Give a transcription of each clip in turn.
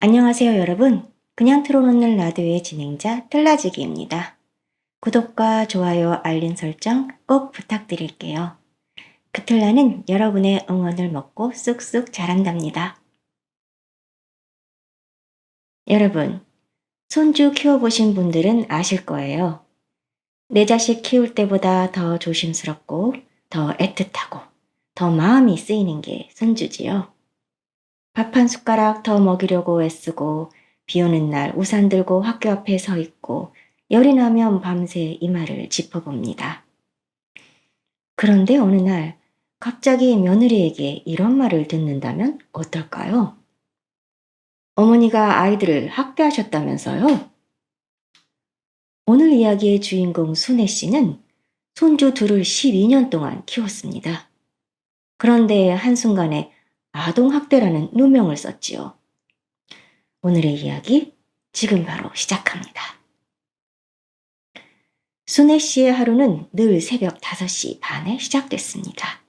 안녕하세요, 여러분. 그냥 틀어놓는 라디오의 진행자 틀라지기입니다. 구독과 좋아요, 알림 설정 꼭 부탁드릴게요. 그 틀라는 여러분의 응원을 먹고 쑥쑥 자란답니다. 여러분, 손주 키워보신 분들은 아실 거예요. 내 자식 키울 때보다 더 조심스럽고, 더 애틋하고, 더 마음이 쓰이는 게 손주지요. 밥 한 숟가락 더 먹이려고 애쓰고 비 오는 날 우산 들고 학교 앞에 서 있고 열이 나면 밤새 이마를 짚어봅니다. 그런데 어느 날 갑자기 며느리에게 이런 말을 듣는다면 어떨까요? 어머니가 아이들을 학대하셨다면서요? 오늘 이야기의 주인공 순애 씨는 손주 둘을 12년 동안 키웠습니다. 그런데 한순간에 아동학대라는 누명을 썼지요. 오늘의 이야기 지금 바로 시작합니다. 순애 씨의 하루는 늘 새벽 5시 반에 시작됐습니다.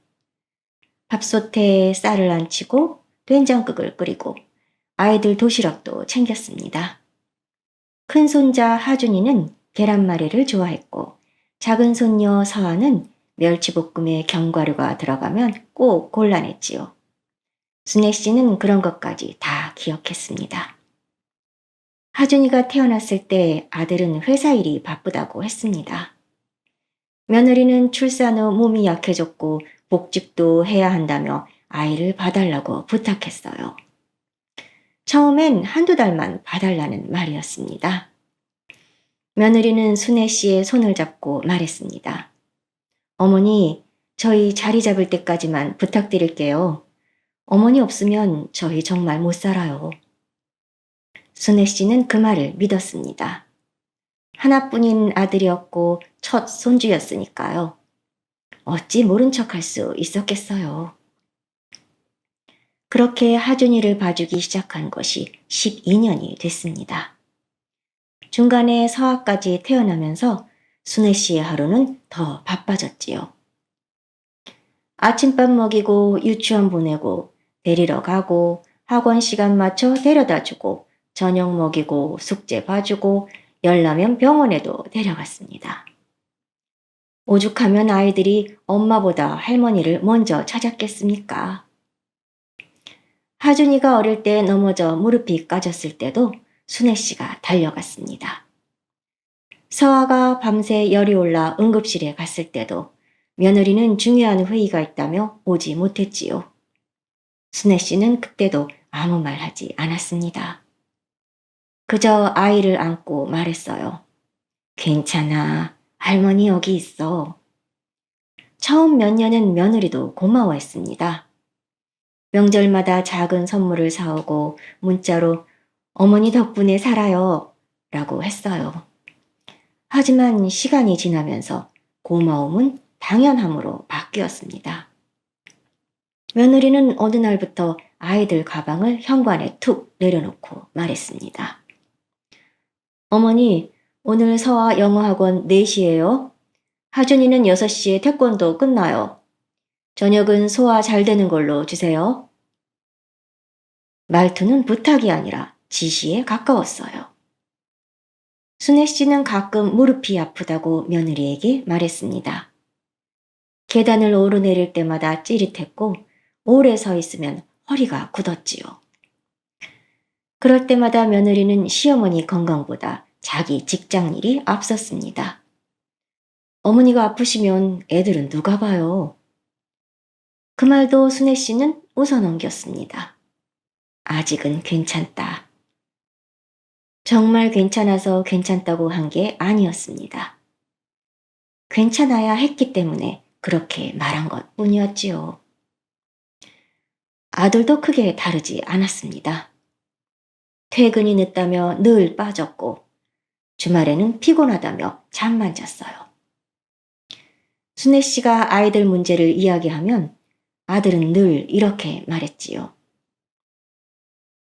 밥솥에 쌀을 안치고 된장국을 끓이고 아이들 도시락도 챙겼습니다. 큰 손자 하준이는 계란말이를 좋아했고 작은 손녀 서아는 멸치볶음에 견과류가 들어가면 꼭 곤란했지요. 순애 씨는 그런 것까지 다 기억했습니다. 하준이가 태어났을 때 아들은 회사 일이 바쁘다고 했습니다. 며느리는 출산 후 몸이 약해졌고 복직도 해야 한다며 아이를 봐달라고 부탁했어요. 처음엔 한두 달만 봐달라는 말이었습니다. 며느리는 순애 씨의 손을 잡고 말했습니다. 어머니, 저희 자리 잡을 때까지만 부탁드릴게요. 어머니 없으면 저희 정말 못 살아요. 순애 씨는 그 말을 믿었습니다. 하나뿐인 아들이었고 첫 손주였으니까요. 어찌 모른 척할 수 있었겠어요. 그렇게 하준이를 봐주기 시작한 것이 12년이 됐습니다. 중간에 서아까지 태어나면서 순애 씨의 하루는 더 바빠졌지요. 아침밥 먹이고 유치원 보내고 데리러 가고 학원 시간 맞춰 데려다 주고 저녁 먹이고 숙제 봐주고 열나면 병원에도 데려갔습니다. 오죽하면 아이들이 엄마보다 할머니를 먼저 찾았겠습니까? 하준이가 어릴 때 넘어져 무릎이 까졌을 때도 순애 씨가 달려갔습니다. 서아가 밤새 열이 올라 응급실에 갔을 때도 며느리는 중요한 회의가 있다며 오지 못했지요. 순애 씨는 그때도 아무 말 하지 않았습니다. 그저 아이를 안고 말했어요. 괜찮아. 할머니 여기 있어. 처음 몇 년은 며느리도 고마워했습니다. 명절마다 작은 선물을 사오고 문자로 어머니 덕분에 살아요 라고 했어요. 하지만 시간이 지나면서 고마움은 당연함으로 바뀌었습니다. 며느리는 어느 날부터 아이들 가방을 현관에 툭 내려놓고 말했습니다. 어머니, 오늘 서아 영어학원 4시예요. 하준이는 6시에 태권도 끝나요. 저녁은 소화 잘 되는 걸로 주세요. 말투는 부탁이 아니라 지시에 가까웠어요. 순애 씨는 가끔 무릎이 아프다고 며느리에게 말했습니다. 계단을 오르내릴 때마다 찌릿했고 오래 서 있으면 허리가 굳었지요. 그럴 때마다 며느리는 시어머니 건강보다 자기 직장 일이 앞섰습니다. 어머니가 아프시면 애들은 누가 봐요? 그 말도 순애 씨는 웃어넘겼습니다. 아직은 괜찮다. 정말 괜찮아서 괜찮다고 한 게 아니었습니다. 괜찮아야 했기 때문에 그렇게 말한 것 뿐이었지요. 아들도 크게 다르지 않았습니다. 퇴근이 늦다며 늘 빠졌고 주말에는 피곤하다며 잠만 잤어요. 순애 씨가 아이들 문제를 이야기하면 아들은 늘 이렇게 말했지요.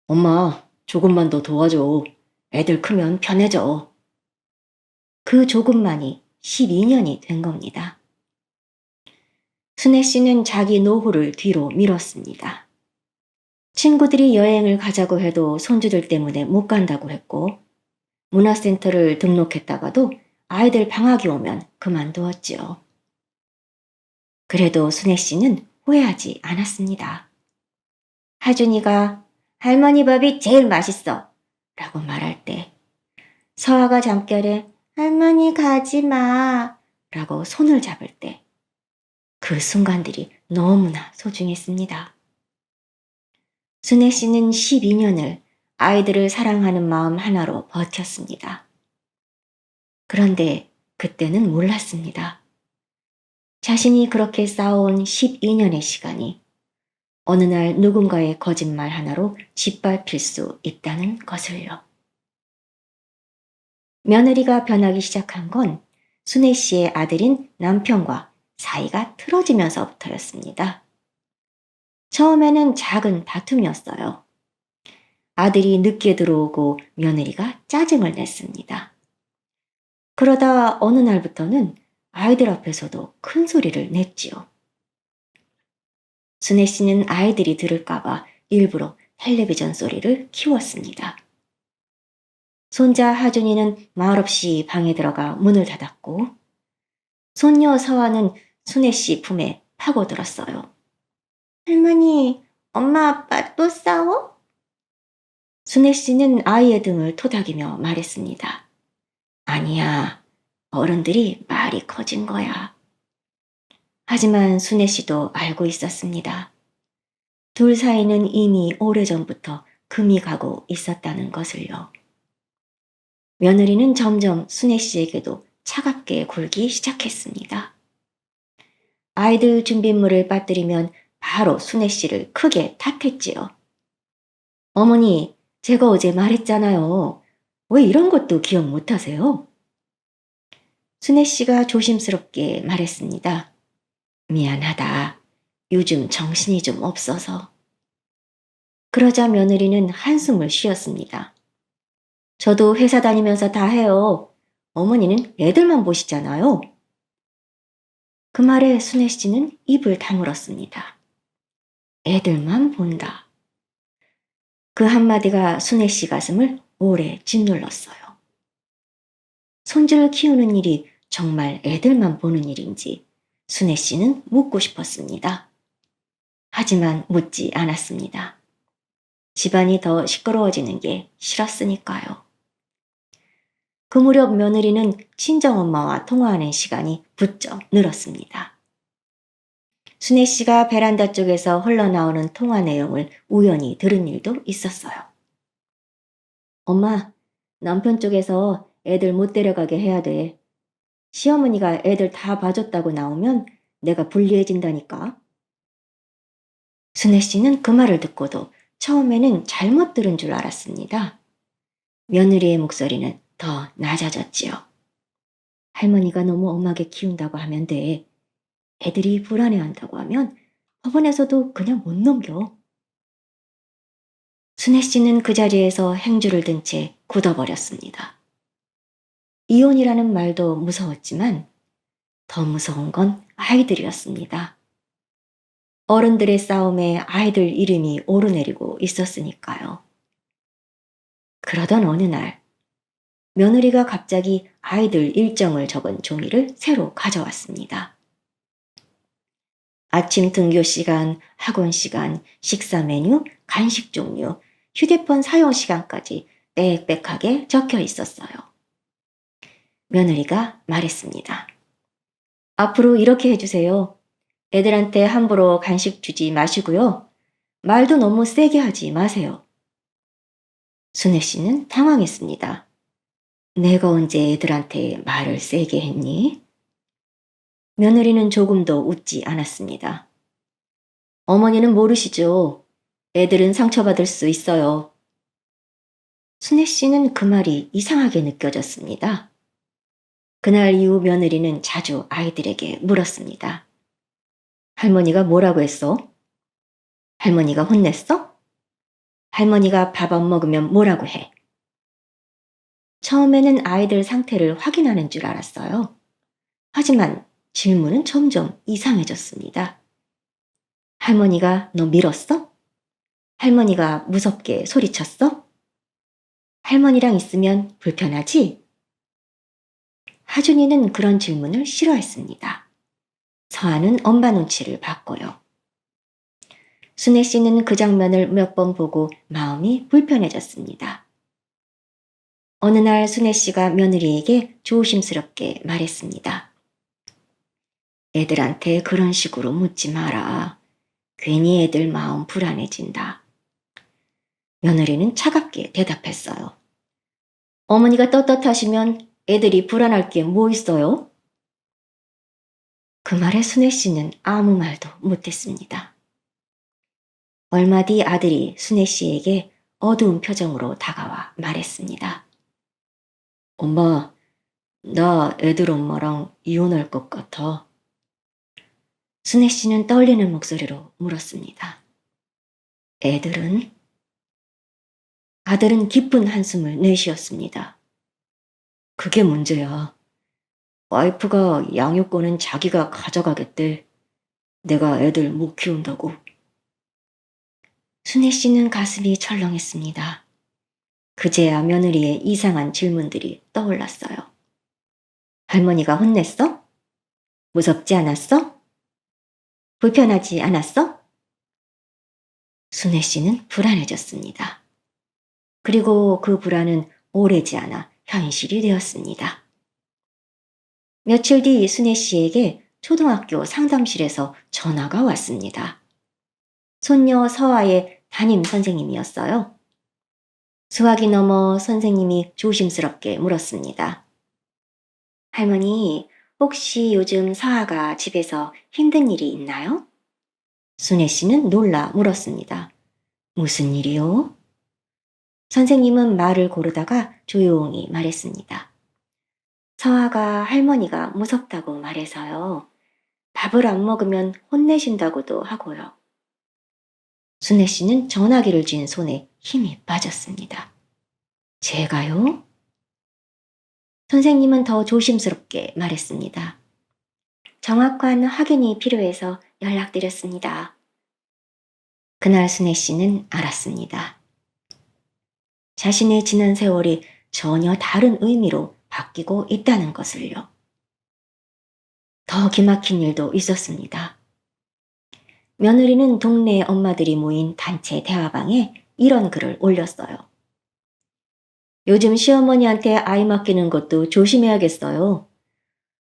엄마, 조금만 더 도와줘. 애들 크면 편해져. 그 조금만이 12년이 된 겁니다. 순애 씨는 자기 노후를 뒤로 미뤘습니다. 친구들이 여행을 가자고 해도 손주들 때문에 못 간다고 했고, 문화센터를 등록했다가도 아이들 방학이 오면 그만두었지요. 그래도 순애 씨는 후회하지 않았습니다. 하준이가 할머니 밥이 제일 맛있어 라고 말할 때, 서아가 잠결에 할머니 가지 마 라고 손을 잡을 때, 그 순간들이 너무나 소중했습니다. 순애 씨는 12년을 아이들을 사랑하는 마음 하나로 버텼습니다. 그런데 그때는 몰랐습니다. 자신이 그렇게 쌓아온 12년의 시간이 어느 날 누군가의 거짓말 하나로 짓밟힐 수 있다는 것을요. 며느리가 변하기 시작한 건 순애 씨의 아들인 남편과 사이가 틀어지면서부터였습니다. 처음에는 작은 다툼이었어요. 아들이 늦게 들어오고 며느리가 짜증을 냈습니다. 그러다 어느 날부터는 아이들 앞에서도 큰 소리를 냈지요. 순애 씨는 아이들이 들을까봐 일부러 텔레비전 소리를 키웠습니다. 손자 하준이는 말없이 방에 들어가 문을 닫았고, 손녀 서아는 순애 씨 품에 파고들었어요. 할머니, 엄마 아빠 또 싸워? 순애 씨는 아이의 등을 토닥이며 말했습니다. 아니야, 어른들이 말이 커진 거야. 하지만 순애 씨도 알고 있었습니다. 둘 사이는 이미 오래전부터 금이 가고 있었다는 것을요. 며느리는 점점 순애 씨에게도 차갑게 굴기 시작했습니다. 아이들 준비물을 빠뜨리면 바로 순애 씨를 크게 탓했지요. 어머니, 제가 어제 말했잖아요. 왜 이런 것도 기억 못하세요? 순애 씨가 조심스럽게 말했습니다. 미안하다. 요즘 정신이 좀 없어서. 그러자 며느리는 한숨을 쉬었습니다. 저도 회사 다니면서 다 해요. 어머니는 애들만 보시잖아요. 그 말에 순애 씨는 입을 다물었습니다. 애들만 본다. 그 한마디가 순애 씨 가슴을 오래 짓눌렀어요. 손주를 키우는 일이 정말 애들만 보는 일인지 순애 씨는 묻고 싶었습니다. 하지만 묻지 않았습니다. 집안이 더 시끄러워지는 게 싫었으니까요. 그 무렵 며느리는 친정엄마와 통화하는 시간이 부쩍 늘었습니다. 순애 씨가 베란다 쪽에서 흘러나오는 통화 내용을 우연히 들은 일도 있었어요. 엄마, 남편 쪽에서 애들 못 데려가게 해야 돼. 시어머니가 애들 다 봐줬다고 나오면 내가 불리해진다니까. 순애 씨는 그 말을 듣고도 처음에는 잘못 들은 줄 알았습니다. 며느리의 목소리는 더 낮아졌지요. 할머니가 너무 엄하게 키운다고 하면 돼. 애들이 불안해한다고 하면 법원에서도 그냥 못 넘겨. 순애 씨는 그 자리에서 행주를 든 채 굳어버렸습니다. 이혼이라는 말도 무서웠지만 더 무서운 건 아이들이었습니다. 어른들의 싸움에 아이들 이름이 오르내리고 있었으니까요. 그러던 어느 날 며느리가 갑자기 아이들 일정을 적은 종이를 새로 가져왔습니다. 아침 등교 시간, 학원 시간, 식사 메뉴, 간식 종류, 휴대폰 사용 시간까지 빽빽하게 적혀 있었어요. 며느리가 말했습니다. 앞으로 이렇게 해주세요. 애들한테 함부로 간식 주지 마시고요. 말도 너무 세게 하지 마세요. 순애 씨는 당황했습니다. 내가 언제 애들한테 말을 세게 했니? 며느리는 조금도 웃지 않았습니다. 어머니는 모르시죠. 애들은 상처받을 수 있어요. 순애 씨는 그 말이 이상하게 느껴졌습니다. 그날 이후 며느리는 자주 아이들에게 물었습니다. 할머니가 뭐라고 했어? 할머니가 혼냈어? 할머니가 밥 안 먹으면 뭐라고 해? 처음에는 아이들 상태를 확인하는 줄 알았어요. 하지만 질문은 점점 이상해졌습니다. 할머니가 너 밀었어? 할머니가 무섭게 소리쳤어? 할머니랑 있으면 불편하지? 하준이는 그런 질문을 싫어했습니다. 서아는 엄마 눈치를 봤고요. 순애 씨는 그 장면을 몇 번 보고 마음이 불편해졌습니다. 어느 날 순애 씨가 며느리에게 조심스럽게 말했습니다. 애들한테 그런 식으로 묻지 마라. 괜히 애들 마음 불안해진다. 며느리는 차갑게 대답했어요. 어머니가 떳떳하시면 애들이 불안할 게 뭐 있어요? 그 말에 순애 씨는 아무 말도 못했습니다. 얼마 뒤 아들이 순애 씨에게 어두운 표정으로 다가와 말했습니다. 엄마, 나 애들 엄마랑 이혼할 것 같아. 순애 씨는 떨리는 목소리로 물었습니다. 애들은? 아들은 깊은 한숨을 내쉬었습니다. 그게 문제야. 와이프가 양육권은 자기가 가져가겠대. 내가 애들 못 키운다고. 순애 씨는 가슴이 철렁했습니다. 그제야 며느리의 이상한 질문들이 떠올랐어요. 할머니가 혼냈어? 무섭지 않았어? 불편하지 않았어? 순애 씨는 불안해졌습니다. 그리고 그 불안은 오래지 않아 현실이 되었습니다. 며칠 뒤 순애 씨에게 초등학교 상담실에서 전화가 왔습니다. 손녀 서아의 담임 선생님이었어요. 수화기 넘어 선생님이 조심스럽게 물었습니다. 할머니, 혹시 요즘 서아가 집에서 힘든 일이 있나요? 순애 씨는 놀라 물었습니다. 무슨 일이요? 선생님은 말을 고르다가 조용히 말했습니다. 서아가 할머니가 무섭다고 말해서요. 밥을 안 먹으면 혼내신다고도 하고요. 순애 씨는 전화기를 쥔 손에 힘이 빠졌습니다. 제가요? 선생님은 더 조심스럽게 말했습니다. 정확한 확인이 필요해서 연락드렸습니다. 그날 순애 씨는 알았습니다. 자신의 지난 세월이 전혀 다른 의미로 바뀌고 있다는 것을요. 더 기막힌 일도 있었습니다. 며느리는 동네 엄마들이 모인 단체 대화방에 이런 글을 올렸어요. 요즘 시어머니한테 아이 맡기는 것도 조심해야겠어요.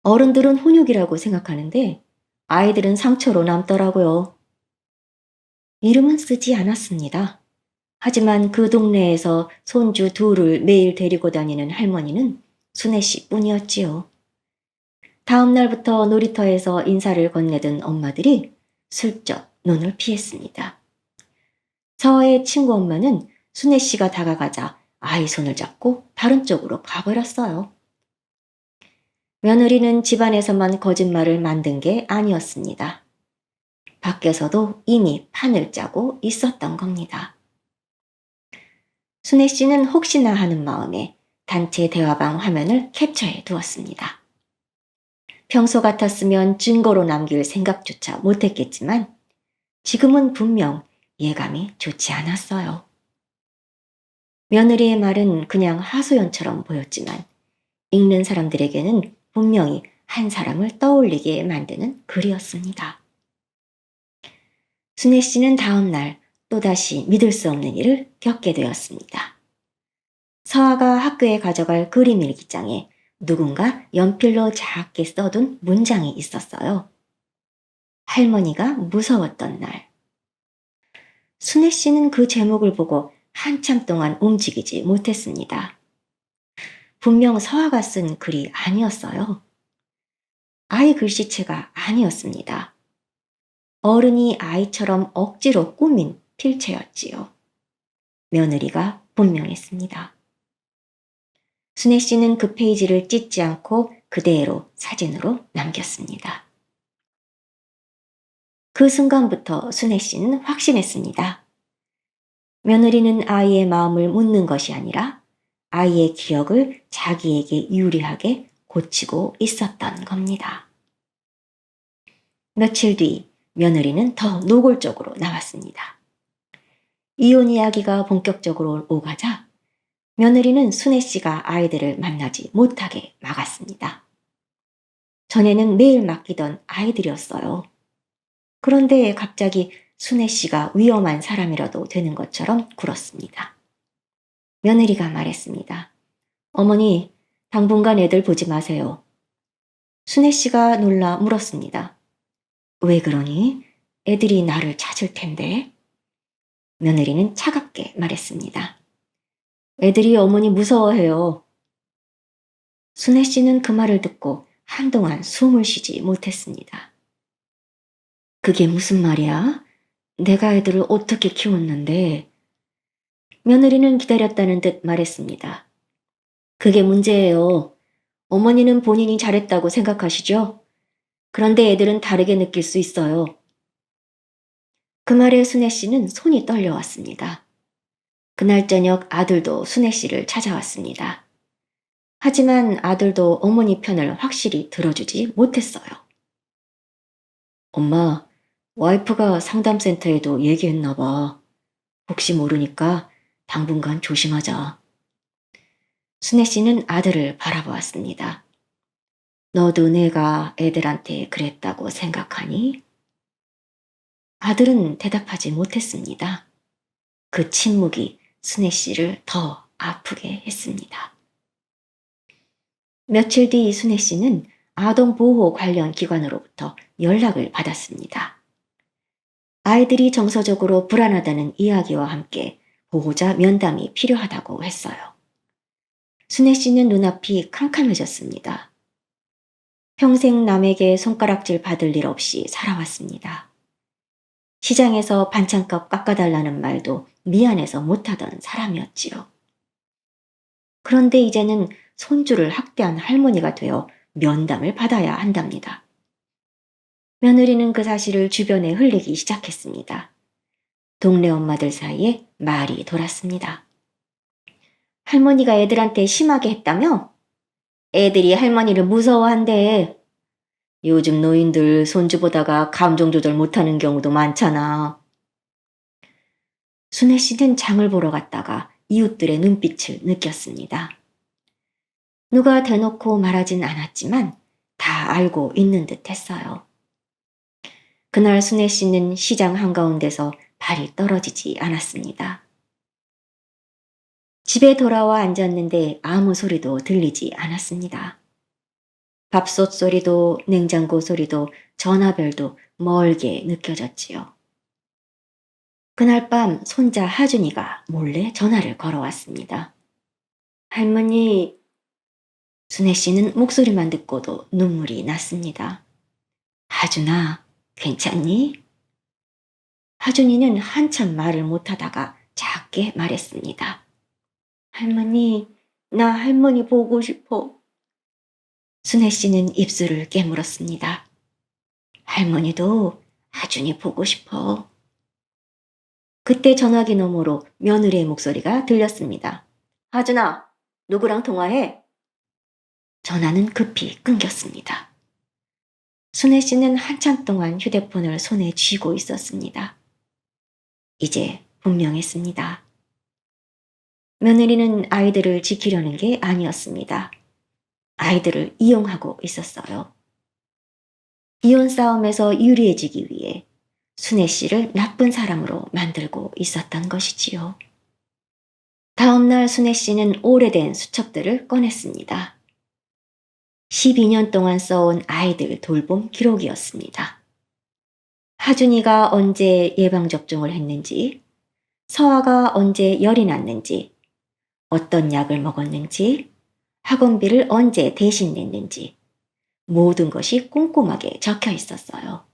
어른들은 훈육이라고 생각하는데 아이들은 상처로 남더라고요. 이름은 쓰지 않았습니다. 하지만 그 동네에서 손주 둘을 매일 데리고 다니는 할머니는 순애 씨 뿐이었지요. 다음 날부터 놀이터에서 인사를 건네던 엄마들이 슬쩍 눈을 피했습니다. 서아의 친구 엄마는 순애 씨가 다가가자 아이 손을 잡고 다른 쪽으로 가버렸어요. 며느리는 집안에서만 거짓말을 만든 게 아니었습니다. 밖에서도 이미 판을 짜고 있었던 겁니다. 순애 씨는 혹시나 하는 마음에 단체 대화방 화면을 캡처해 두었습니다. 평소 같았으면 증거로 남길 생각조차 못했겠지만 지금은 분명 예감이 좋지 않았어요. 며느리의 말은 그냥 하소연처럼 보였지만 읽는 사람들에게는 분명히 한 사람을 떠올리게 만드는 글이었습니다. 순애 씨는 다음 날 또다시 믿을 수 없는 일을 겪게 되었습니다. 서아가 학교에 가져갈 그림 일기장에 누군가 연필로 작게 써둔 문장이 있었어요. 할머니가 무서웠던 날. 순애 씨는 그 제목을 보고 한참 동안 움직이지 못했습니다. 분명 서아가 쓴 글이 아니었어요. 아이 글씨체가 아니었습니다. 어른이 아이처럼 억지로 꾸민 필체였지요. 며느리가 분명했습니다. 순애 씨는 그 페이지를 찢지 않고 그대로 사진으로 남겼습니다. 그 순간부터 순애 씨는 확신했습니다. 며느리는 아이의 마음을 묻는 것이 아니라 아이의 기억을 자기에게 유리하게 고치고 있었던 겁니다. 며칠 뒤 며느리는 더 노골적으로 나왔습니다. 이혼 이야기가 본격적으로 오가자 며느리는 순애 씨가 아이들을 만나지 못하게 막았습니다. 전에는 매일 맡기던 아이들이었어요. 그런데 갑자기 순애 씨가 위험한 사람이라도 되는 것처럼 굴었습니다. 며느리가 말했습니다. 어머니, 당분간 애들 보지 마세요. 순애 씨가 놀라 물었습니다. 왜 그러니? 애들이 나를 찾을 텐데. 며느리는 차갑게 말했습니다. 애들이 어머니 무서워해요. 순애 씨는 그 말을 듣고 한동안 숨을 쉬지 못했습니다. 그게 무슨 말이야? 내가 애들을 어떻게 키웠는데? 며느리는 기다렸다는 듯 말했습니다. 그게 문제예요. 어머니는 본인이 잘했다고 생각하시죠? 그런데 애들은 다르게 느낄 수 있어요. 그 말에 순애 씨는 손이 떨려왔습니다. 그날 저녁 아들도 순애 씨를 찾아왔습니다. 하지만 아들도 어머니 편을 확실히 들어주지 못했어요. 엄마, 와이프가 상담센터에도 얘기했나 봐. 혹시 모르니까 당분간 조심하자. 순애 씨는 아들을 바라보았습니다. 너도 내가 애들한테 그랬다고 생각하니? 아들은 대답하지 못했습니다. 그 침묵이 순애 씨를 더 아프게 했습니다. 며칠 뒤 순애 씨는 아동보호 관련 기관으로부터 연락을 받았습니다. 아이들이 정서적으로 불안하다는 이야기와 함께 보호자 면담이 필요하다고 했어요. 순애 씨는 눈앞이 캄캄해졌습니다. 평생 남에게 손가락질 받을 일 없이 살아왔습니다. 시장에서 반찬값 깎아달라는 말도 미안해서 못하던 사람이었지요. 그런데 이제는 손주를 학대한 할머니가 되어 면담을 받아야 한답니다. 며느리는 그 사실을 주변에 흘리기 시작했습니다. 동네 엄마들 사이에 말이 돌았습니다. 할머니가 애들한테 심하게 했다며? 애들이 할머니를 무서워한대. 요즘 노인들 손주 보다가 감정 조절 못하는 경우도 많잖아. 순애 씨는 장을 보러 갔다가 이웃들의 눈빛을 느꼈습니다. 누가 대놓고 말하진 않았지만 다 알고 있는 듯 했어요. 그날 순애 씨는 시장 한가운데서 발이 떨어지지 않았습니다. 집에 돌아와 앉았는데 아무 소리도 들리지 않았습니다. 밥솥 소리도 냉장고 소리도 전화벨도 멀게 느껴졌지요. 그날 밤 손자 하준이가 몰래 전화를 걸어왔습니다. 할머니, 순애 씨는 목소리만 듣고도 눈물이 났습니다. 하준아, 괜찮니? 하준이는 한참 말을 못하다가 작게 말했습니다. 할머니, 나 할머니 보고 싶어. 순애 씨는 입술을 깨물었습니다. 할머니도 하준이 보고 싶어. 그때 전화기 너머로 며느리의 목소리가 들렸습니다. 하준아, 누구랑 통화해? 전화는 급히 끊겼습니다. 순애 씨는 한참 동안 휴대폰을 손에 쥐고 있었습니다. 이제 분명했습니다. 며느리는 아이들을 지키려는 게 아니었습니다. 아이들을 이용하고 있었어요. 이혼 싸움에서 유리해지기 위해 순애 씨를 나쁜 사람으로 만들고 있었던 것이지요. 다음 날 순애 씨는 오래된 수첩들을 꺼냈습니다. 12년 동안 써온 아이들 돌봄 기록이었습니다. 하준이가 언제 예방접종을 했는지, 서아가 언제 열이 났는지, 어떤 약을 먹었는지, 학원비를 언제 대신 냈는지, 모든 것이 꼼꼼하게 적혀 있었어요.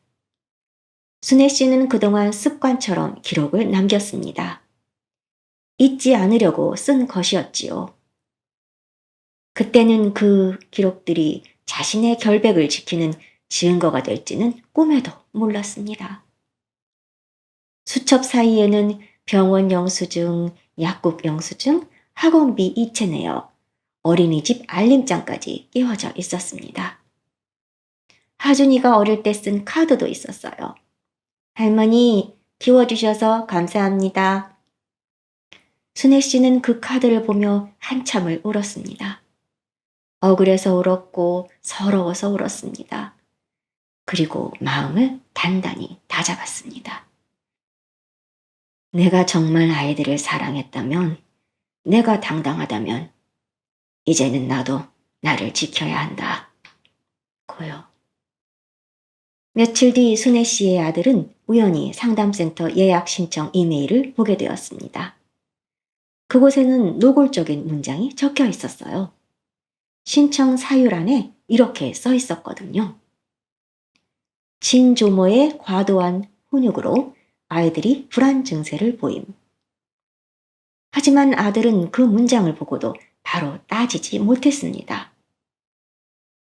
순애 씨는 그동안 습관처럼 기록을 남겼습니다. 잊지 않으려고 쓴 것이었지요. 그때는 그 기록들이 자신의 결백을 지키는 증거가 될지는 꿈에도 몰랐습니다. 수첩 사이에는 병원 영수증, 약국 영수증, 학원비 이체 내역, 어린이집 알림장까지 끼워져 있었습니다. 하준이가 어릴 때 쓴 카드도 있었어요. 할머니, 키워주셔서 감사합니다. 순애 씨는 그 카드를 보며 한참을 울었습니다. 억울해서 울었고 서러워서 울었습니다. 그리고 마음을 단단히 다잡았습니다. 내가 정말 아이들을 사랑했다면, 내가 당당하다면, 이제는 나도 나를 지켜야 한다. 고요. 며칠 뒤 순애 씨의 아들은 우연히 상담센터 예약 신청 이메일을 보게 되었습니다. 그곳에는 노골적인 문장이 적혀 있었어요. 신청 사유란에 이렇게 써 있었거든요. 진조모의 과도한 훈육으로 아이들이 불안 증세를 보임. 하지만 아들은 그 문장을 보고도 바로 따지지 못했습니다.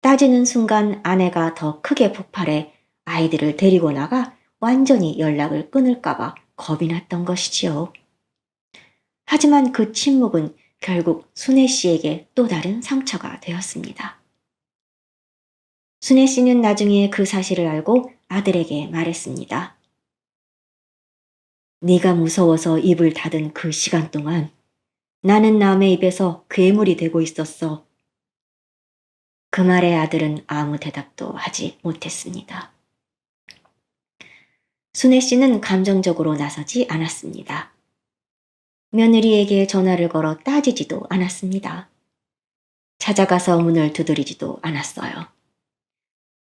따지는 순간 아내가 더 크게 폭발해 아이들을 데리고 나가 완전히 연락을 끊을까봐 겁이 났던 것이지요. 하지만 그 침묵은 결국 순애 씨에게 또 다른 상처가 되었습니다. 순애 씨는 나중에 그 사실을 알고 아들에게 말했습니다. 네가 무서워서 입을 닫은 그 시간 동안 나는 남의 입에서 괴물이 되고 있었어. 그 말에 아들은 아무 대답도 하지 못했습니다. 순애 씨는 감정적으로 나서지 않았습니다. 며느리에게 전화를 걸어 따지지도 않았습니다. 찾아가서 문을 두드리지도 않았어요.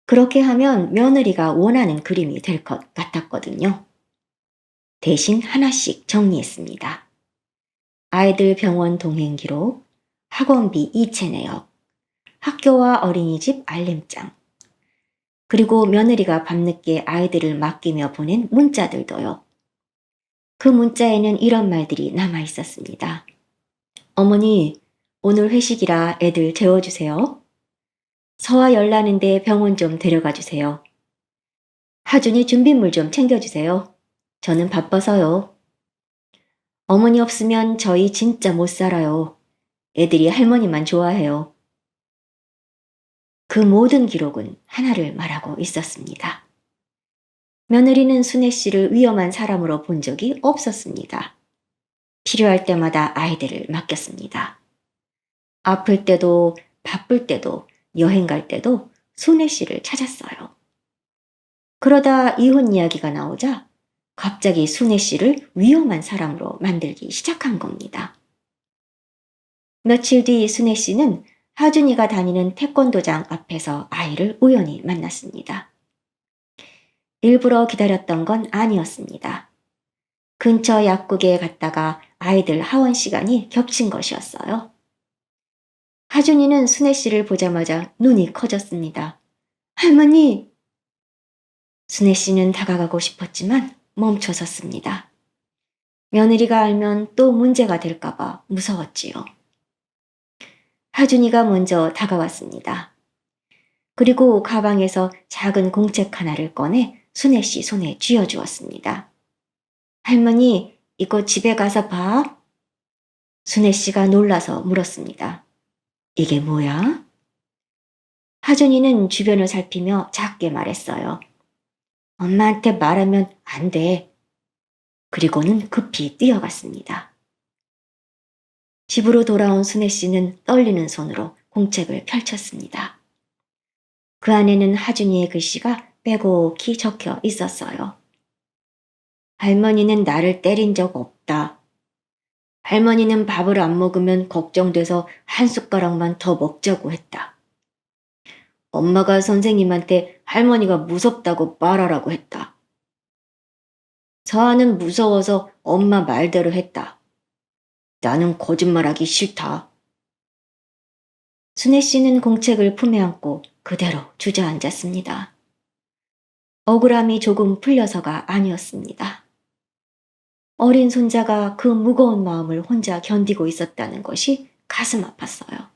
그렇게 하면 며느리가 원하는 그림이 될 것 같았거든요. 대신 하나씩 정리했습니다. 아이들 병원 동행 기록, 학원비 이체 내역, 학교와 어린이집 알림장, 그리고 며느리가 밤늦게 아이들을 맡기며 보낸 문자들도요. 그 문자에는 이런 말들이 남아 있었습니다. 어머니, 오늘 회식이라 애들 재워주세요. 서화 열나는데 병원 좀 데려가 주세요. 하준이 준비물 좀 챙겨주세요. 저는 바빠서요. 어머니 없으면 저희 진짜 못 살아요. 애들이 할머니만 좋아해요. 그 모든 기록은 하나를 말하고 있었습니다. 며느리는 순애 씨를 위험한 사람으로 본 적이 없었습니다. 필요할 때마다 아이들을 맡겼습니다. 아플 때도 바쁠 때도 여행 갈 때도 순애 씨를 찾았어요. 그러다 이혼 이야기가 나오자 갑자기 순애 씨를 위험한 사람으로 만들기 시작한 겁니다. 며칠 뒤 순애 씨는 하준이가 다니는 태권도장 앞에서 아이를 우연히 만났습니다. 일부러 기다렸던 건 아니었습니다. 근처 약국에 갔다가 아이들 하원 시간이 겹친 것이었어요. 하준이는 순애 씨를 보자마자 눈이 커졌습니다. 할머니! 순애 씨는 다가가고 싶었지만 멈춰섰습니다. 며느리가 알면 또 문제가 될까봐 무서웠지요. 하준이가 먼저 다가왔습니다. 그리고 가방에서 작은 공책 하나를 꺼내 순애 씨 손에 쥐어주었습니다. 할머니, 이거 집에 가서 봐. 순애 씨가 놀라서 물었습니다. 이게 뭐야? 하준이는 주변을 살피며 작게 말했어요. 엄마한테 말하면 안 돼. 그리고는 급히 뛰어갔습니다. 집으로 돌아온 순애 씨는 떨리는 손으로 공책을 펼쳤습니다. 그 안에는 하준이의 글씨가 빼곡히 적혀 있었어요. 할머니는 나를 때린 적 없다. 할머니는 밥을 안 먹으면 걱정돼서 한 숟가락만 더 먹자고 했다. 엄마가 선생님한테 할머니가 무섭다고 말하라고 했다. 서아는 무서워서 엄마 말대로 했다. 나는 거짓말하기 싫다. 순애 씨는 공책을 품에 안고 그대로 주저앉았습니다. 억울함이 조금 풀려서가 아니었습니다. 어린 손자가 그 무거운 마음을 혼자 견디고 있었다는 것이 가슴 아팠어요.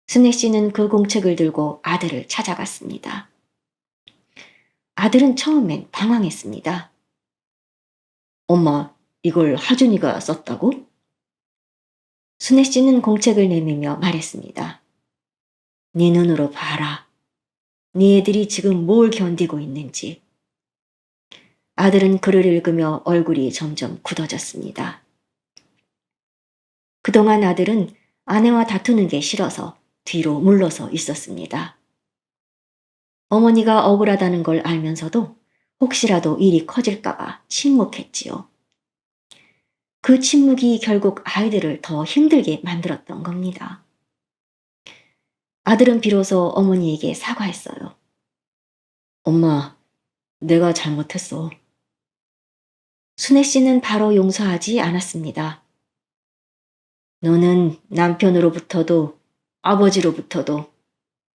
순애 씨는 그 공책을 들고 아들을 찾아갔습니다. 아들은 처음엔 당황했습니다. 엄마, 이걸 하준이가 썼다고? 순애 씨는 공책을 내밀며 말했습니다. 네 눈으로 봐라. 네 애들이 지금 뭘 견디고 있는지. 아들은 글을 읽으며 얼굴이 점점 굳어졌습니다. 그동안 아들은 아내와 다투는 게 싫어서 뒤로 물러서 있었습니다. 어머니가 억울하다는 걸 알면서도 혹시라도 일이 커질까봐 침묵했지요. 그 침묵이 결국 아이들을 더 힘들게 만들었던 겁니다. 아들은 비로소 어머니에게 사과했어요. 엄마, 내가 잘못했어. 순애 씨는 바로 용서하지 않았습니다. 너는 남편으로부터도 아버지로부터도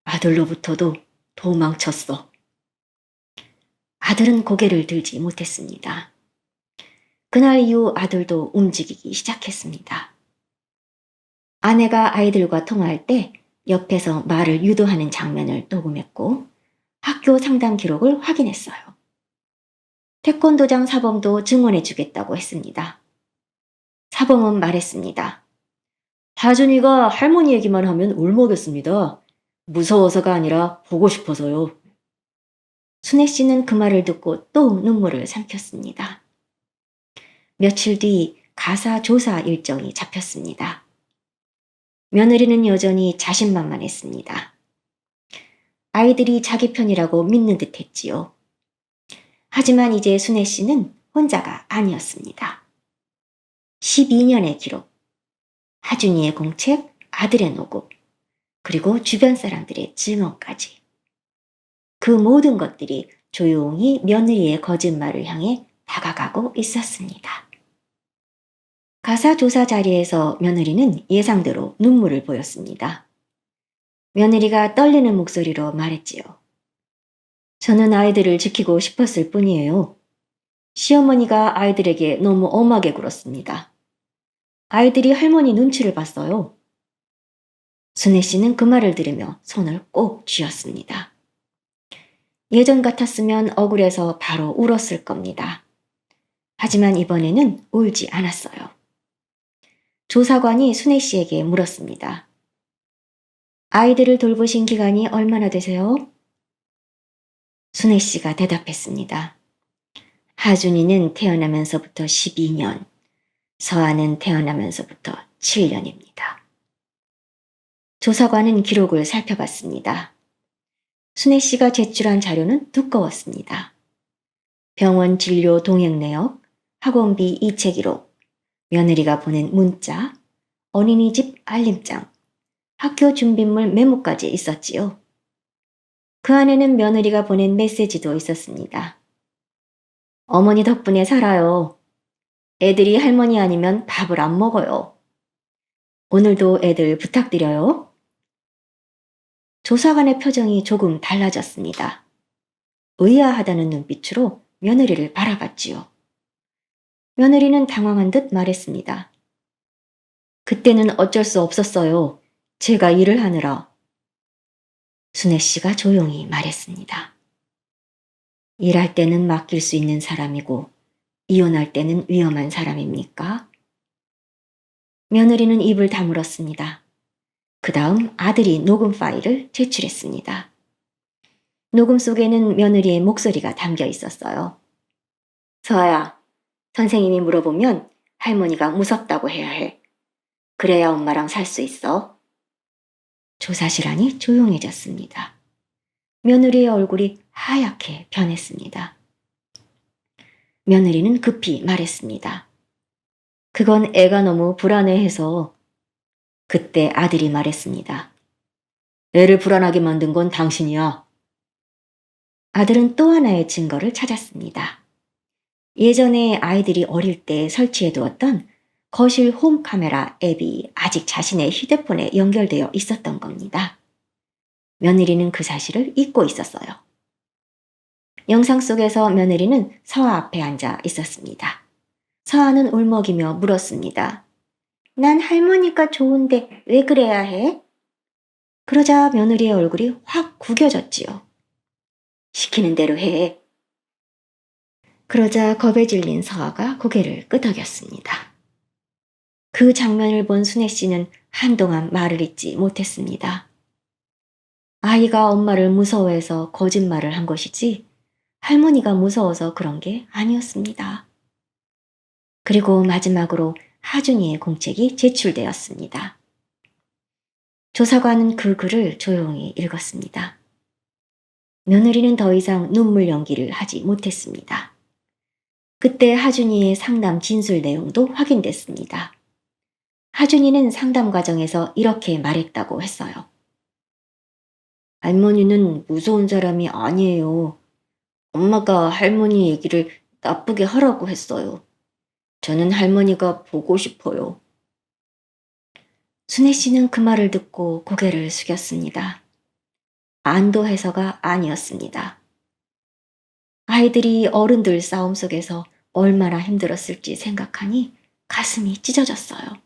아들로부터도 도망쳤어. 아들은 고개를 들지 못했습니다. 그날 이후 아들도 움직이기 시작했습니다. 아내가 아이들과 통화할 때 옆에서 말을 유도하는 장면을 녹음했고 학교 상담 기록을 확인했어요. 태권도장 사범도 증언해주겠다고 했습니다. 사범은 말했습니다. 하준이가 할머니 얘기만 하면 울먹였습니다. 무서워서가 아니라 보고 싶어서요. 순애 씨는 그 말을 듣고 또 눈물을 삼켰습니다. 며칠 뒤 가사 조사 일정이 잡혔습니다. 며느리는 여전히 자신만만했습니다. 아이들이 자기 편이라고 믿는 듯 했지요. 하지만 이제 순애 씨는 혼자가 아니었습니다. 12년의 기록, 하준이의 공책, 아들의 녹음, 그리고 주변 사람들의 증언까지. 그 모든 것들이 조용히 며느리의 거짓말을 향해 다가가고 있었습니다. 가사 조사 자리에서 며느리는 예상대로 눈물을 보였습니다. 며느리가 떨리는 목소리로 말했지요. 저는 아이들을 지키고 싶었을 뿐이에요. 시어머니가 아이들에게 너무 엄하게 굴었습니다. 아이들이 할머니 눈치를 봤어요. 순애 씨는 그 말을 들으며 손을 꼭 쥐었습니다. 예전 같았으면 억울해서 바로 울었을 겁니다. 하지만 이번에는 울지 않았어요. 조사관이 순애 씨에게 물었습니다. 아이들을 돌보신 기간이 얼마나 되세요? 순애 씨가 대답했습니다. 하준이는 태어나면서부터 12년, 서아는 태어나면서부터 7년입니다. 조사관은 기록을 살펴봤습니다. 순애 씨가 제출한 자료는 두꺼웠습니다. 병원 진료 동행 내역, 학원비 이체 기록, 며느리가 보낸 문자, 어린이집 알림장, 학교 준비물 메모까지 있었지요. 그 안에는 며느리가 보낸 메시지도 있었습니다. 어머니 덕분에 살아요. 애들이 할머니 아니면 밥을 안 먹어요. 오늘도 애들 부탁드려요. 조사관의 표정이 조금 달라졌습니다. 의아하다는 눈빛으로 며느리를 바라봤지요. 며느리는 당황한 듯 말했습니다. 그때는 어쩔 수 없었어요. 제가 일을 하느라. 순애 씨가 조용히 말했습니다. 일할 때는 맡길 수 있는 사람이고 이혼할 때는 위험한 사람입니까? 며느리는 입을 다물었습니다. 그 다음 아들이 녹음 파일을 제출했습니다. 녹음 속에는 며느리의 목소리가 담겨 있었어요. 서아야, 선생님이 물어보면 할머니가 무섭다고 해야 해. 그래야 엄마랑 살 수 있어. 조사실 안이 조용해졌습니다. 며느리의 얼굴이 하얗게 변했습니다. 며느리는 급히 말했습니다. 그건 애가 너무 불안해해서. 그때 아들이 말했습니다. 애를 불안하게 만든 건 당신이야. 아들은 또 하나의 증거를 찾았습니다. 예전에 아이들이 어릴 때 설치해두었던 거실 홈 카메라 앱이 아직 자신의 휴대폰에 연결되어 있었던 겁니다. 며느리는 그 사실을 잊고 있었어요. 영상 속에서 며느리는 서아 앞에 앉아 있었습니다. 서아는 울먹이며 물었습니다. 난 할머니가 좋은데 왜 그래야 해? 그러자 며느리의 얼굴이 확 구겨졌지요. 시키는 대로 해. 그러자 겁에 질린 서아가 고개를 끄덕였습니다. 그 장면을 본 순애 씨는 한동안 말을 잇지 못했습니다. 아이가 엄마를 무서워해서 거짓말을 한 것이지 할머니가 무서워서 그런 게 아니었습니다. 그리고 마지막으로 하준이의 공책이 제출되었습니다. 조사관은 그 글을 조용히 읽었습니다. 며느리는 더 이상 눈물 연기를 하지 못했습니다. 그때 하준이의 상담 진술 내용도 확인됐습니다. 하준이는 상담 과정에서 이렇게 말했다고 했어요. 할머니는 무서운 사람이 아니에요. 엄마가 할머니 얘기를 나쁘게 하라고 했어요. 저는 할머니가 보고 싶어요. 순애 씨는 그 말을 듣고 고개를 숙였습니다. 안도해서가 아니었습니다. 아이들이 어른들 싸움 속에서 얼마나 힘들었을지 생각하니 가슴이 찢어졌어요.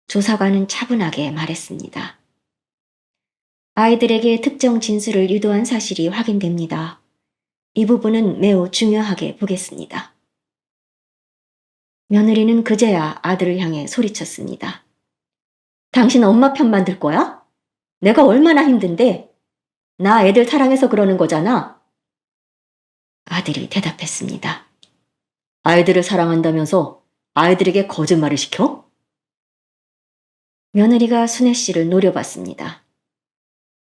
조사관은 차분하게 말했습니다. 아이들에게 특정 진술을 유도한 사실이 확인됩니다. 이 부분은 매우 중요하게 보겠습니다. 며느리는 그제야 아들을 향해 소리쳤습니다. 당신 엄마 편 만들 거야? 내가 얼마나 힘든데? 나 애들 사랑해서 그러는 거잖아. 아들이 대답했습니다. 아이들을 사랑한다면서 아이들에게 거짓말을 시켜? 며느리가 순애 씨를 노려봤습니다.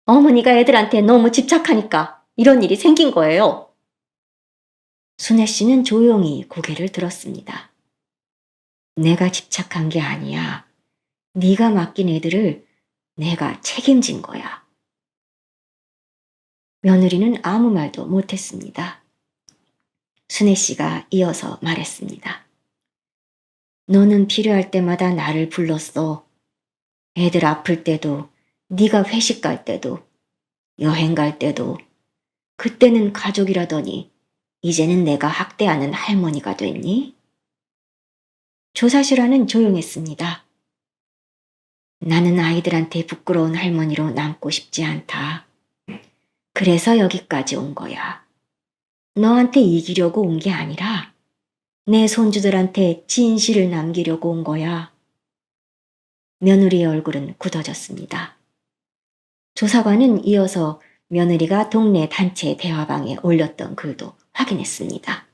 어머니가 애들한테 너무 집착하니까 이런 일이 생긴 거예요. 순애 씨는 조용히 고개를 들었습니다. 내가 집착한 게 아니야. 네가 맡긴 애들을 내가 책임진 거야. 며느리는 아무 말도 못했습니다. 순애 씨가 이어서 말했습니다. 너는 필요할 때마다 나를 불렀어. 애들 아플 때도, 네가 회식 갈 때도, 여행 갈 때도, 그때는 가족이라더니 이제는 내가 학대하는 할머니가 됐니? 조사실화는 조용했습니다. 나는 아이들한테 부끄러운 할머니로 남고 싶지 않다. 그래서 여기까지 온 거야. 너한테 이기려고 온 게 아니라 내 손주들한테 진실을 남기려고 온 거야. 며느리의 얼굴은 굳어졌습니다. 조사관은 이어서 며느리가 동네 단체 대화방에 올렸던 글도 확인했습니다.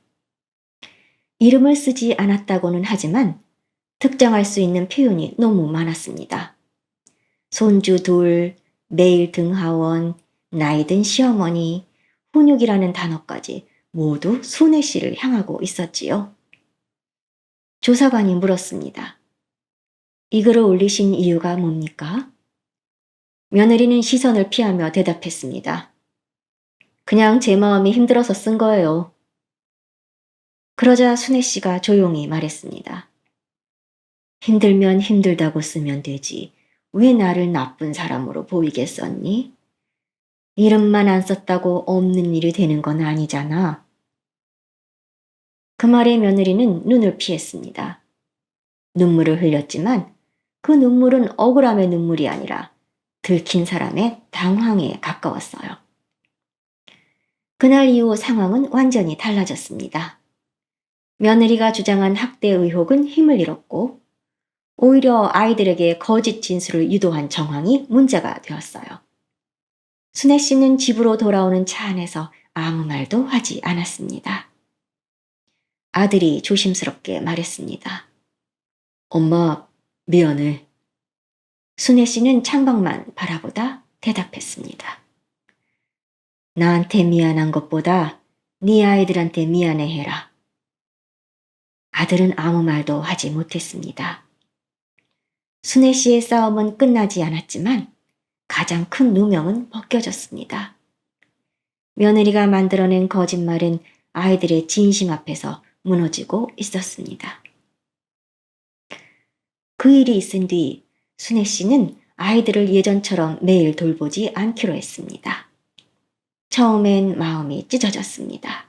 이름을 쓰지 않았다고는 하지만 특정할 수 있는 표현이 너무 많았습니다. 손주 둘, 매일 등하원, 나이든 시어머니, 훈육이라는 단어까지 모두 순애 씨를 향하고 있었지요. 조사관이 물었습니다. 이 글을 올리신 이유가 뭡니까? 며느리는 시선을 피하며 대답했습니다. 그냥 제 마음이 힘들어서 쓴 거예요. 그러자 순애 씨가 조용히 말했습니다. 힘들면 힘들다고 쓰면 되지. 왜 나를 나쁜 사람으로 보이게 썼니? 이름만 안 썼다고 없는 일이 되는 건 아니잖아. 그 말에 며느리는 눈을 피했습니다. 눈물을 흘렸지만 그 눈물은 억울함의 눈물이 아니라 들킨 사람의 당황에 가까웠어요. 그날 이후 상황은 완전히 달라졌습니다. 며느리가 주장한 학대 의혹은 힘을 잃었고 오히려 아이들에게 거짓 진술을 유도한 정황이 문제가 되었어요. 순애 씨는 집으로 돌아오는 차 안에서 아무 말도 하지 않았습니다. 아들이 조심스럽게 말했습니다. 엄마, 미안해. 순애 씨는 창밖만 바라보다 대답했습니다. 나한테 미안한 것보다 네 아이들한테 미안해해라. 아들은 아무 말도 하지 못했습니다. 순애 씨의 싸움은 끝나지 않았지만 가장 큰 누명은 벗겨졌습니다. 며느리가 만들어낸 거짓말은 아이들의 진심 앞에서 무너지고 있었습니다. 그 일이 있은 뒤 순애 씨는 아이들을 예전처럼 매일 돌보지 않기로 했습니다. 처음엔 마음이 찢어졌습니다.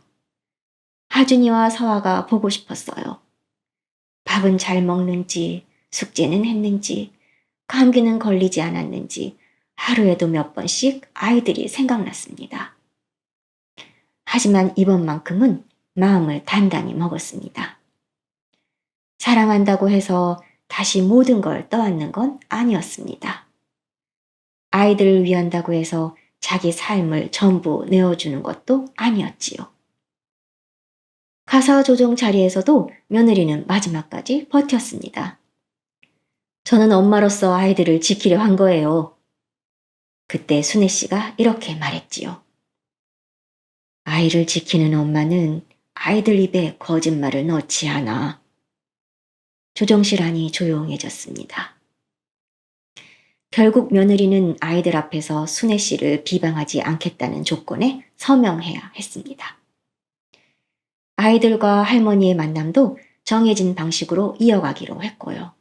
하준이와 서아가 보고 싶었어요. 밥은 잘 먹는지, 숙제는 했는지, 감기는 걸리지 않았는지 하루에도 몇 번씩 아이들이 생각났습니다. 하지만 이번만큼은 마음을 단단히 먹었습니다. 사랑한다고 해서 다시 모든 걸 떠안는 건 아니었습니다. 아이들을 위한다고 해서 자기 삶을 전부 내어주는 것도 아니었지요. 가사 조정 자리에서도 며느리는 마지막까지 버텼습니다. 저는 엄마로서 아이들을 지키려 한 거예요. 그때 순애 씨가 이렇게 말했지요. 아이를 지키는 엄마는 아이들 입에 거짓말을 넣지 않아. 조정실 안이 조용해졌습니다. 결국 며느리는 아이들 앞에서 순애 씨를 비방하지 않겠다는 조건에 서명해야 했습니다. 아이들과 할머니의 만남도 정해진 방식으로 이어가기로 했고요.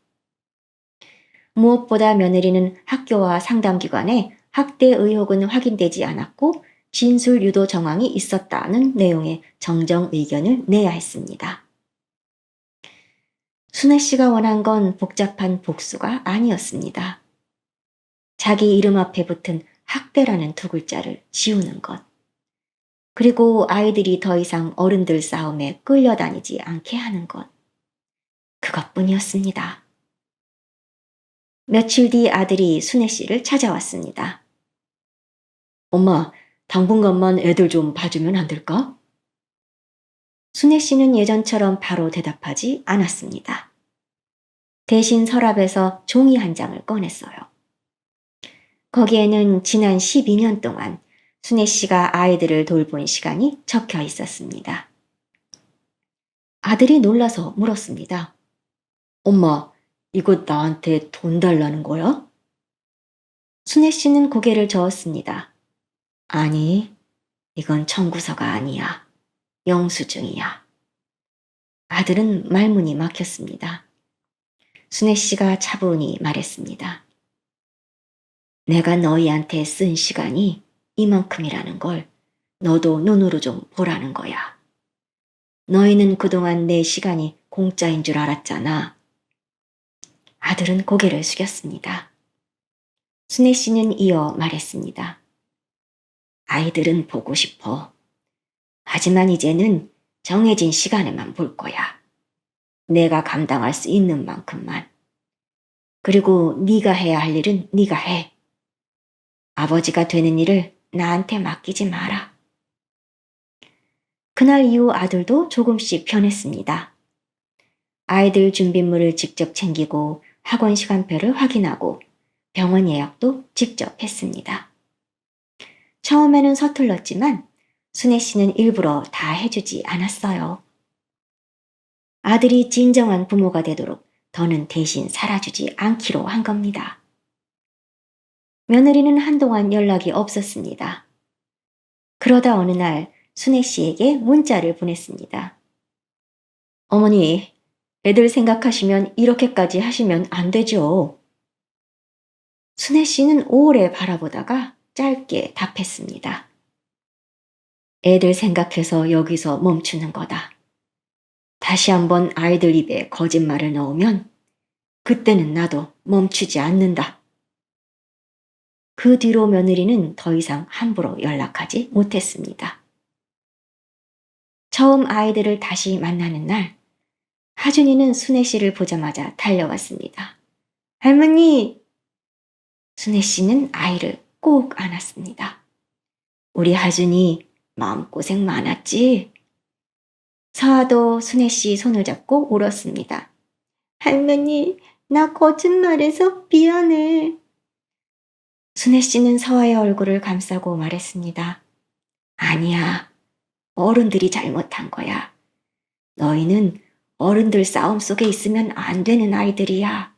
무엇보다 며느리는 학교와 상담기관에 학대 의혹은 확인되지 않았고 진술 유도 정황이 있었다는 내용의 정정 의견을 내야 했습니다. 순애 씨가 원한 건 복잡한 복수가 아니었습니다. 자기 이름 앞에 붙은 학대라는 두 글자를 지우는 것. 그리고 아이들이 더 이상 어른들 싸움에 끌려다니지 않게 하는 것. 그것뿐이었습니다. 며칠 뒤 아들이 순애 씨를 찾아왔습니다. 엄마, 당분간만 애들 좀 봐주면 안 될까? 순애 씨는 예전처럼 바로 대답하지 않았습니다. 대신 서랍에서 종이 한 장을 꺼냈어요. 거기에는 지난 12년 동안 순애 씨가 아이들을 돌본 시간이 적혀 있었습니다. 아들이 놀라서 물었습니다. 엄마, 이거 나한테 돈 달라는 거야? 순애 씨는 고개를 저었습니다. 아니, 이건 청구서가 아니야. 영수증이야. 아들은 말문이 막혔습니다. 순애 씨가 차분히 말했습니다. 내가 너희한테 쓴 시간이 이만큼이라는 걸 너도 눈으로 좀 보라는 거야. 너희는 그동안 내 시간이 공짜인 줄 알았잖아. 아들은 고개를 숙였습니다. 순애 씨는 이어 말했습니다. 아이들은 보고 싶어. 하지만 이제는 정해진 시간에만 볼 거야. 내가 감당할 수 있는 만큼만. 그리고 네가 해야 할 일은 네가 해. 아버지가 되는 일을 나한테 맡기지 마라. 그날 이후 아들도 조금씩 변했습니다. 아이들 준비물을 직접 챙기고 학원 시간표를 확인하고 병원 예약도 직접 했습니다. 처음에는 서툴렀지만 순애 씨는 일부러 다 해주지 않았어요. 아들이 진정한 부모가 되도록 더는 대신 살아주지 않기로 한 겁니다. 며느리는 한동안 연락이 없었습니다. 그러다 어느 날 순애 씨에게 문자를 보냈습니다. 어머니, 애들 생각하시면 이렇게까지 하시면 안 되죠. 순애 씨는 오래 바라보다가 짧게 답했습니다. 애들 생각해서 여기서 멈추는 거다. 다시 한번 아이들 입에 거짓말을 넣으면 그때는 나도 멈추지 않는다. 그 뒤로 며느리는 더 이상 함부로 연락하지 못했습니다. 처음 아이들을 다시 만나는 날, 하준이는 순애 씨를 보자마자 달려왔습니다. 할머니! 순애 씨는 아이를 꼭 안았습니다. 우리 하준이 마음고생 많았지? 서아도 순애 씨 손을 잡고 울었습니다. 할머니, 나 거짓말해서 미안해. 순애 씨는 서아의 얼굴을 감싸고 말했습니다. 아니야, 어른들이 잘못한 거야. 너희는 어른들 싸움 속에 있으면 안 되는 아이들이야.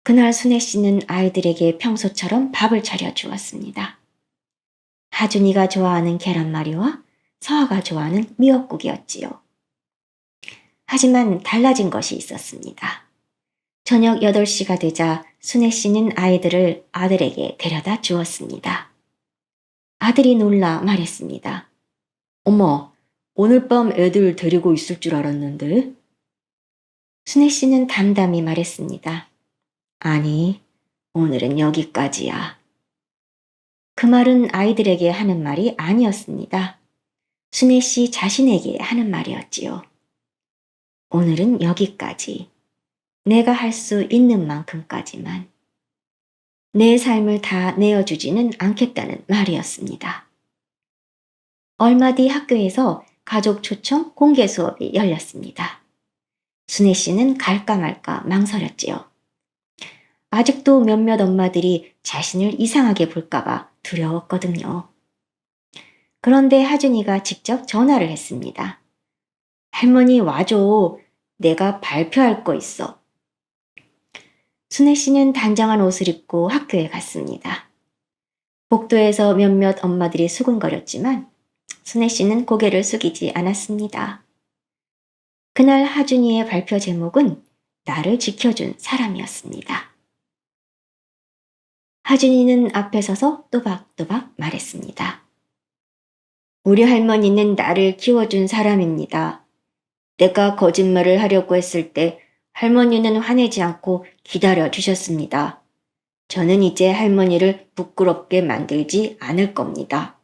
그날 순애 씨는 아이들에게 평소처럼 밥을 차려 주었습니다. 하준이가 좋아하는 계란말이와 서아가 좋아하는 미역국이었지요. 하지만 달라진 것이 있었습니다. 저녁 8시가 되자 순애 씨는 아이들을 아들에게 데려다 주었습니다. 아들이 놀라 말했습니다. 엄마, 오늘 밤 애들 데리고 있을 줄 알았는데? 순애 씨는 담담히 말했습니다. 아니, 오늘은 여기까지야. 그 말은 아이들에게 하는 말이 아니었습니다. 순애 씨 자신에게 하는 말이었지요. 오늘은 여기까지. 내가 할 수 있는 만큼까지만. 내 삶을 다 내어주지는 않겠다는 말이었습니다. 얼마 뒤 학교에서 가족 초청 공개 수업이 열렸습니다. 순애 씨는 갈까 말까 망설였지요. 아직도 몇몇 엄마들이 자신을 이상하게 볼까봐 두려웠거든요. 그런데 하준이가 직접 전화를 했습니다. 할머니 와줘. 내가 발표할 거 있어. 순애 씨는 단정한 옷을 입고 학교에 갔습니다. 복도에서 몇몇 엄마들이 수군거렸지만 순애 씨는 고개를 숙이지 않았습니다. 그날 하준이의 발표 제목은 나를 지켜준 사람이었습니다. 하준이는 앞에 서서 또박또박 말했습니다. 우리 할머니는 나를 키워준 사람입니다. 내가 거짓말을 하려고 했을 때 할머니는 화내지 않고 기다려 주셨습니다. 저는 이제 할머니를 부끄럽게 만들지 않을 겁니다.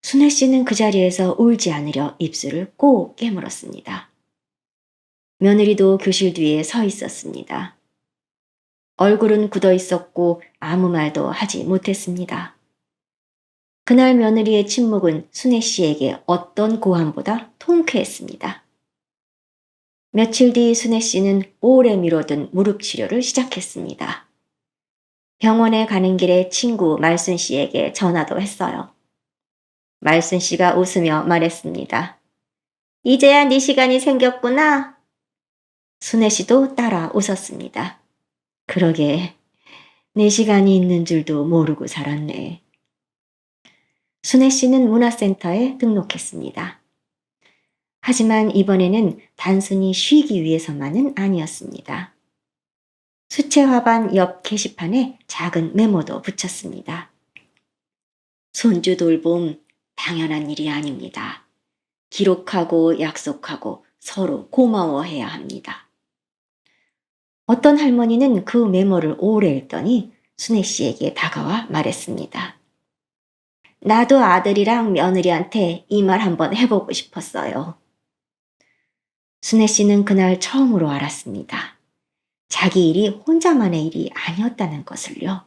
순애 씨는 그 자리에서 울지 않으려 입술을 꼭 깨물었습니다. 며느리도 교실 뒤에 서 있었습니다. 얼굴은 굳어 있었고 아무 말도 하지 못했습니다. 그날 며느리의 침묵은 순애 씨에게 어떤 고함보다 통쾌했습니다. 며칠 뒤 순애 씨는 오래 미뤄둔 무릎 치료를 시작했습니다. 병원에 가는 길에 친구 말순 씨에게 전화도 했어요. 말순 씨가 웃으며 말했습니다. 이제야 네 시간이 생겼구나. 순애 씨도 따라 웃었습니다. 그러게, 내 시간이 있는 줄도 모르고 살았네. 순애 씨는 문화센터에 등록했습니다. 하지만 이번에는 단순히 쉬기 위해서만은 아니었습니다. 수채화반 옆 게시판에 작은 메모도 붙였습니다. 손주 돌봄 당연한 일이 아닙니다. 기록하고 약속하고 서로 고마워해야 합니다. 어떤 할머니는 그 메모를 오래 읽더니 순애 씨에게 다가와 말했습니다. 나도 아들이랑 며느리한테 이 말 한번 해보고 싶었어요. 순애 씨는 그날 처음으로 알았습니다. 자기 일이 혼자만의 일이 아니었다는 것을요.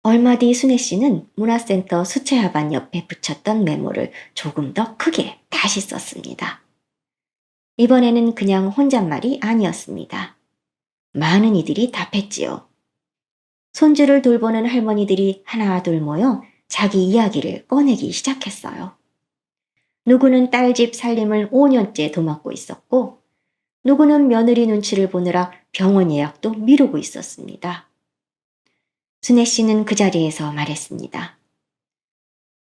얼마 뒤 순애 씨는 문화센터 수채화반 옆에 붙였던 메모를 조금 더 크게 다시 썼습니다. 이번에는 그냥 혼잣말이 아니었습니다. 많은 이들이 답했지요. 손주를 돌보는 할머니들이 하나 둘 모여 자기 이야기를 꺼내기 시작했어요. 누구는 딸집 살림을 5년째 도맡고 있었고 누구는 며느리 눈치를 보느라 병원 예약도 미루고 있었습니다. 순애 씨는 그 자리에서 말했습니다.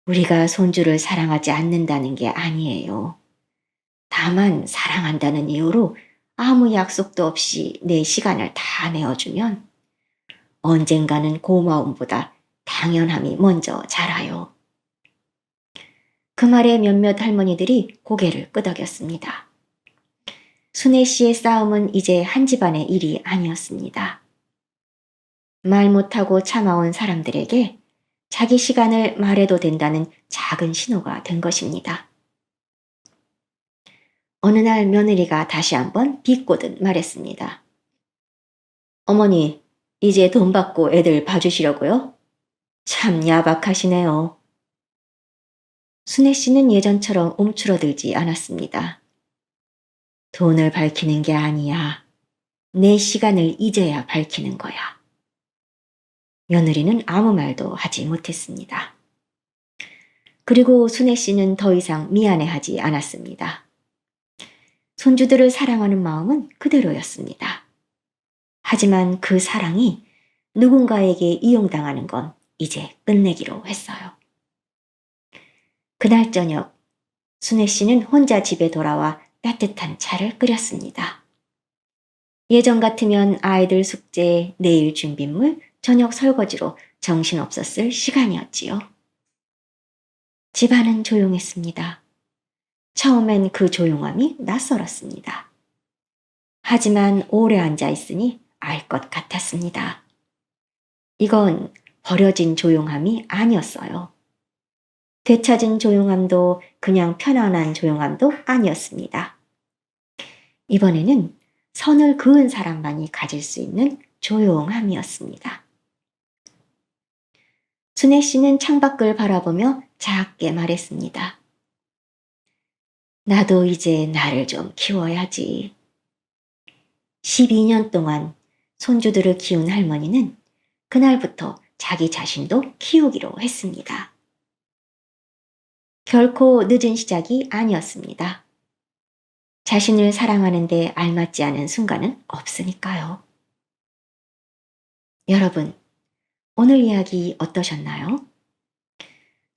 우리가 손주를 사랑하지 않는다는 게 아니에요. 다만 사랑한다는 이유로 아무 약속도 없이 내 시간을 다 내어주면 언젠가는 고마움보다 당연함이 먼저 자라요. 그 말에 몇몇 할머니들이 고개를 끄덕였습니다. 순애 씨의 싸움은 이제 한 집안의 일이 아니었습니다. 말 못하고 참아온 사람들에게 자기 시간을 말해도 된다는 작은 신호가 된 것입니다. 어느 날 며느리가 다시 한번 비꼬듯 말했습니다. 어머니, 이제 돈 받고 애들 봐주시려고요? 참 야박하시네요. 순애 씨는 예전처럼 움츠러들지 않았습니다. 돈을 밝히는 게 아니야. 내 시간을 이제야 밝히는 거야. 며느리는 아무 말도 하지 못했습니다. 그리고 순애 씨는 더 이상 미안해하지 않았습니다. 손주들을 사랑하는 마음은 그대로였습니다. 하지만 그 사랑이 누군가에게 이용당하는 건 이제 끝내기로 했어요. 그날 저녁, 순애 씨는 혼자 집에 돌아와 따뜻한 차를 끓였습니다. 예전 같으면 아이들 숙제, 내일 준비물, 저녁 설거지로 정신없었을 시간이었지요. 집안은 조용했습니다. 처음엔 그 조용함이 낯설었습니다. 하지만 오래 앉아 있으니 알 것 같았습니다. 이건 버려진 조용함이 아니었어요. 되찾은 조용함도 그냥 편안한 조용함도 아니었습니다. 이번에는 선을 그은 사람만이 가질 수 있는 조용함이었습니다. 순애 씨는 창밖을 바라보며 작게 말했습니다. 나도 이제 나를 좀 키워야지. 12년 동안 손주들을 키운 할머니는 그날부터 자기 자신도 키우기로 했습니다. 결코 늦은 시작이 아니었습니다. 자신을 사랑하는데 알맞지 않은 순간은 없으니까요. 여러분, 오늘 이야기 어떠셨나요?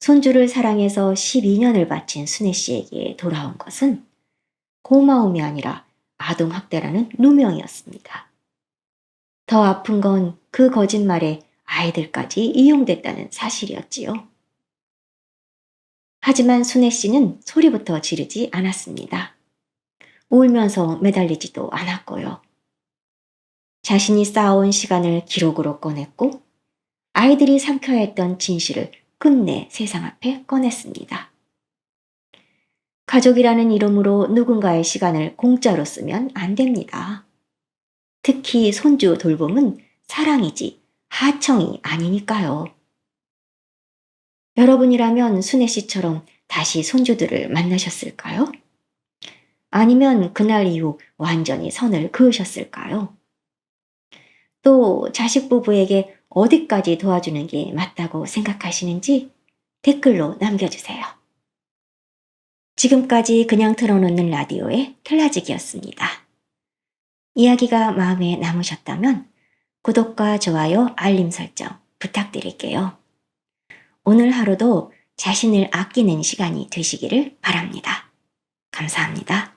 손주를 사랑해서 12년을 바친 순애 씨에게 돌아온 것은 고마움이 아니라 아동학대라는 누명이었습니다. 더 아픈 건 그 거짓말에 아이들까지 이용됐다는 사실이었지요. 하지만 순애 씨는 소리부터 지르지 않았습니다. 울면서 매달리지도 않았고요. 자신이 쌓아온 시간을 기록으로 꺼냈고 아이들이 삼켜야 했던 진실을 끝내 세상 앞에 꺼냈습니다. 가족이라는 이름으로 누군가의 시간을 공짜로 쓰면 안 됩니다. 특히 손주 돌봄은 사랑이지 하청이 아니니까요. 여러분이라면 순애 씨처럼 다시 손주들을 만나셨을까요? 아니면 그날 이후 완전히 선을 그으셨을까요? 또 자식 부부에게 어디까지 도와주는 게 맞다고 생각하시는지 댓글로 남겨주세요. 지금까지 그냥 틀어놓는 라디오의 틀라지기였습니다. 이야기가 마음에 남으셨다면 구독과 좋아요, 알림 설정 부탁드릴게요. 오늘 하루도 자신을 아끼는 시간이 되시기를 바랍니다. 감사합니다.